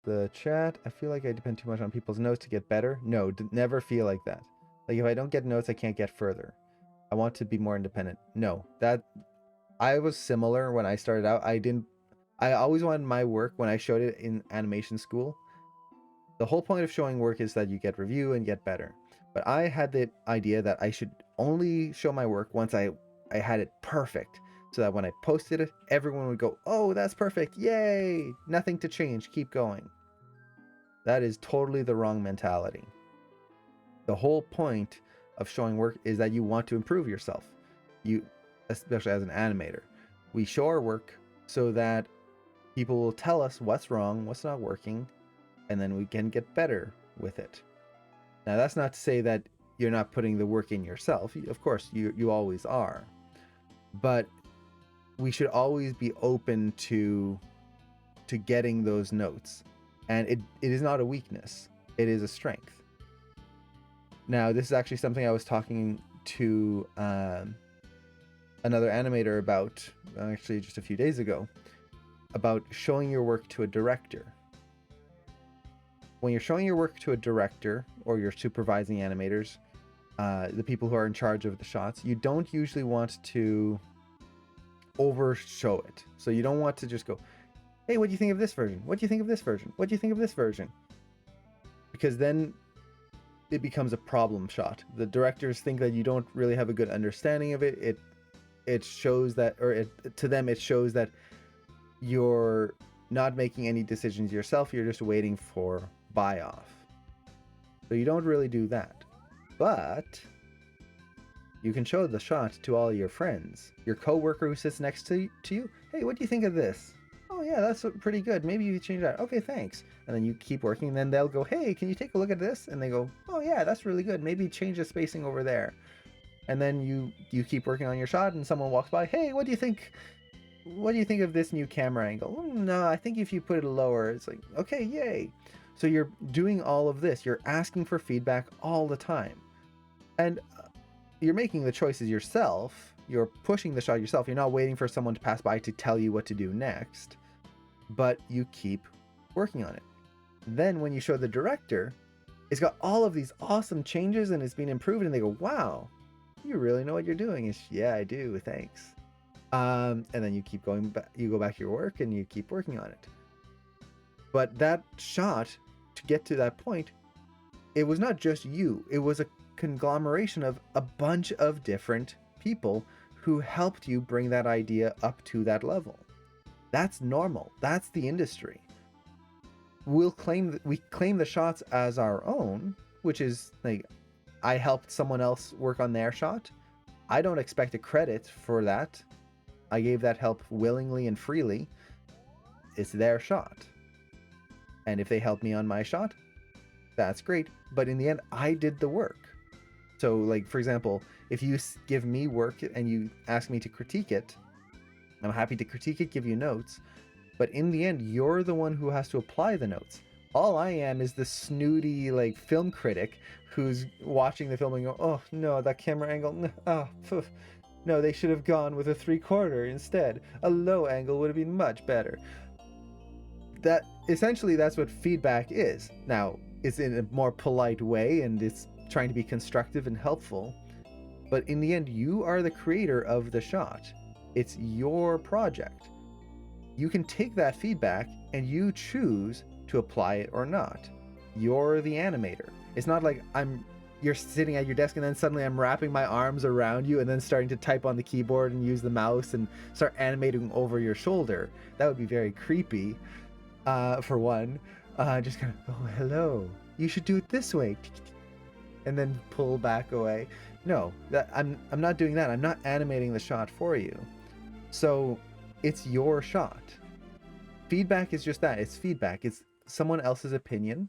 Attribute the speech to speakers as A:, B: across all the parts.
A: the chat. I feel like I depend too much on people's notes to get better. No, never feel like that. Like if I don't get notes, I can't get further. I want to be more independent. No, that I was similar when I started out. I always wanted my work when I showed it in animation school. The whole point of showing work is that you get review and get better. But I had the idea that I should only show my work once I had it perfect. So that when I posted it, everyone would go, oh, that's perfect. Yay. Nothing to change. Keep going. That is totally the wrong mentality. The whole point of showing work is that you want to improve yourself. You, especially as an animator, we show our work so that people will tell us what's wrong, what's not working, and then we can get better with it. Now, that's not to say that you're not putting the work in yourself. Of course, you always are. But we should always be open to getting those notes. And it is not a weakness. It is a strength. Now, this is actually something I was talking to another animator about, actually just a few days ago, about showing your work to a director. When you're showing your work to a director or you're supervising animators, the people who are in charge of the shots, you don't usually want to overshow it. So you don't want to just go, hey, what do you think of this version? What do you think of this version? What do you think of this version? Because then it becomes a problem shot. The directors think that you don't really have a good understanding of it. It shows that, or to them, it shows that you're not making any decisions yourself. You're just waiting for buy off. So you don't really do that. But you can show the shot to all your friends, your coworker who sits next to you. Hey, what do you think of this? Oh yeah, that's pretty good. Maybe you change that. Okay, thanks. And then you keep working, and then they'll go, hey, can you take a look at this? And they go, oh yeah, that's really good. Maybe change the spacing over there. And then you keep working on your shot, and someone walks by, hey, what do you think? What do you think of this new camera angle? No, I think if you put it lower, it's like, okay, yay. So you're doing all of this. You're asking for feedback all the time. And you're making the choices yourself. You're pushing the shot yourself. You're not waiting for someone to pass by to tell you what to do next. But you keep working on it. Then when you show the director, it's got all of these awesome changes and it's been improved, and they go, wow, you really know what you're doing. It's, yeah, I do, thanks. And then you keep going back, you go back to your work and you keep working on it. But that shot, to get to that point, it was not just you. It was a conglomeration of a bunch of different people who helped you bring that idea up to that level. That's normal. That's the industry. We claim the shots as our own, which is like, I helped someone else work on their shot. I don't expect a credit for that. I gave that help willingly and freely. It's their shot. And if they help me on my shot, that's great. But in the end, I did the work. So like, for example, if you give me work and you ask me to critique it, I'm happy to critique it, give you notes. But in the end, you're the one who has to apply the notes. All I am is the snooty like film critic who's watching the film and go, oh no, that camera angle, no, oh, poof. No, they should have gone with a 3/4 instead. A low angle would have been much better. That essentially, that's what feedback is. Now, it's in a more polite way and it's trying to be constructive and helpful. But in the end, you are the creator of the shot. It's your project. You can take that feedback and you choose to apply it or not. You're the animator. It's not like you're sitting at your desk and then suddenly I'm wrapping my arms around you and then starting to type on the keyboard and use the mouse and start animating over your shoulder. That would be very creepy, for one. Just kind of, oh, hello. You should do it this way. And then pull back away. No, I'm not doing that. I'm not animating the shot for you. So it's your shot. Feedback is just that. It's feedback. It's someone else's opinion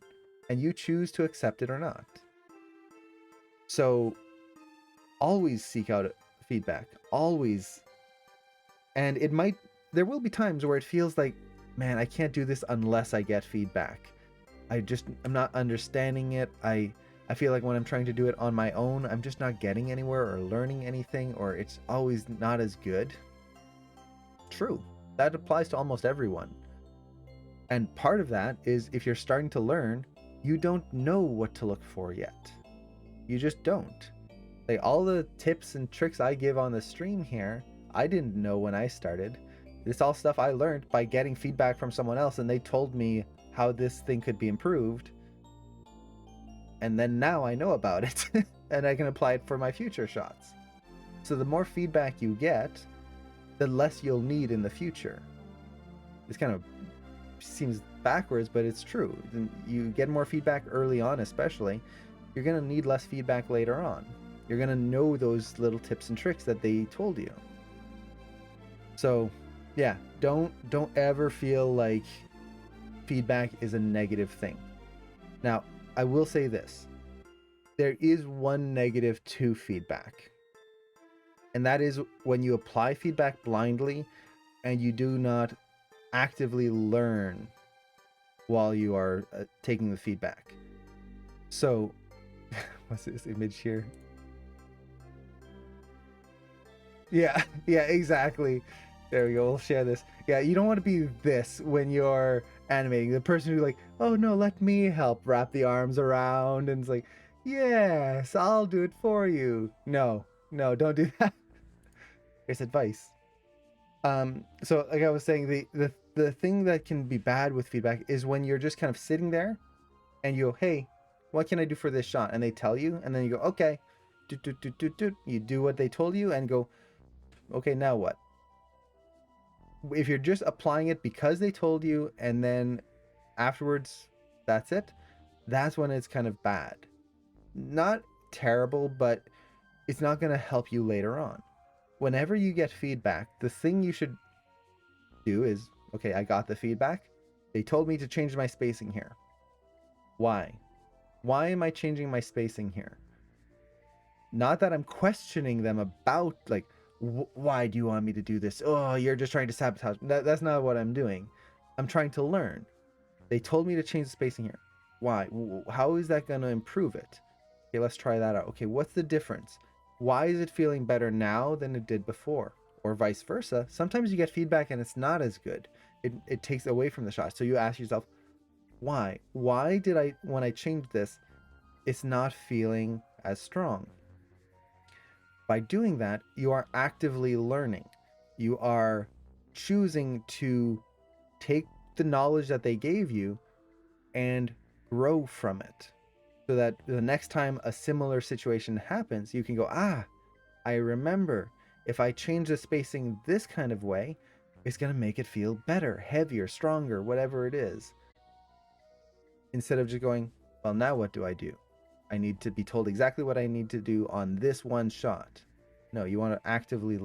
A: and you choose to accept it or not. So always seek out feedback. Always. And there will be times where it feels like, man, I can't do this unless I get feedback. I'm not understanding it. I feel like when I'm trying to do it on my own, I'm just not getting anywhere or learning anything, or it's always not as good. True. That applies to almost everyone. And part of that is if you're starting to learn, you don't know what to look for yet. You just don't. Like all the tips and tricks I give on the stream here, I didn't know when I started. It's all stuff I learned by getting feedback from someone else, and they told me how this thing could be improved. And then now I know about it and I can apply it for my future shots. So the more feedback you get, the less you'll need in the future. This kind of seems backwards, but it's true. You get more feedback early on, especially, you're going to need less feedback later on. You're going to know those little tips and tricks that they told you. So yeah, don't ever feel like feedback is a negative thing. Now, I will say this. There is one negative to feedback. And that is when you apply feedback blindly and you do not actively learn while you are taking the feedback. So, what's this image here? Yeah, yeah, exactly. There we go. We'll share this. Yeah, you don't want to be this when you're animating. The person who's like, oh no, let me help wrap the arms around. And it's like, yes, I'll do it for you. No, don't do that. Here's advice. So like I was saying, the thing that can be bad with feedback is when you're just kind of sitting there and you go, hey, what can I do for this shot? And they tell you, and then you go, okay, you do what they told you and go, okay, now what? If you're just applying it because they told you and then afterwards that's it, that's when it's kind of bad. Not terrible, but it's not going to help you later on. Whenever you get feedback, the thing you should do is, okay, I got the feedback. They told me to change my spacing here. Why? Why am I changing my spacing here? Not that I'm questioning them about, like, why do you want me to do this? Oh, you're just trying to sabotage. That's not what I'm doing. I'm trying to learn. They told me to change the spacing here. Why? How is that going to improve it? Okay, let's try that out. Okay, what's the difference? Why is it feeling better now than it did before? Or vice versa. Sometimes you get feedback and it's not as good. It takes away from the shot. So you ask yourself, why? Why did when I changed this, it's not feeling as strong? By doing that, you are actively learning. You are choosing to take the knowledge that they gave you and grow from it, so that the next time a similar situation happens, you can go, I remember if I change the spacing this kind of way, it's going to make it feel better, heavier, stronger, whatever it is. Instead of just going, well, now what do? I need to be told exactly what I need to do on this one shot. No, you want to actively learn.